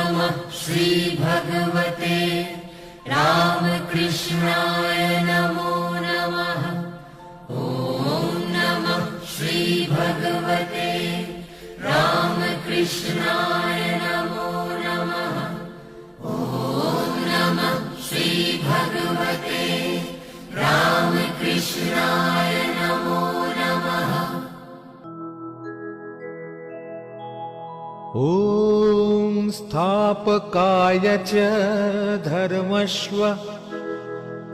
नमः श्रीभगवते रामकृष्णाय नमो नमः। ॐ नमः श्रीभगवते रामकृष्णाय नमो नमः। ॐ नमः श्रीभगवते रामकृष्णाय नमो नमः। ॐ स्थापकाय च धर्मस्व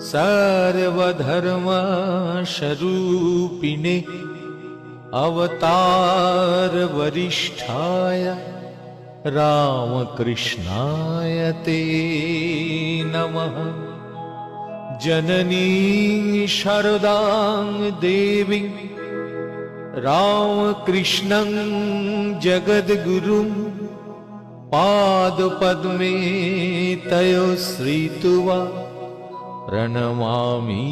सर्वधर्मस्वरूपिणे अवतार वरिष्ठाय रामकृष्णाय ते नमः। जननी शारदां देवी रामकृष्णं जगद्गुरुं पादपद्मे तयो श्रित्वा प्रणमामि।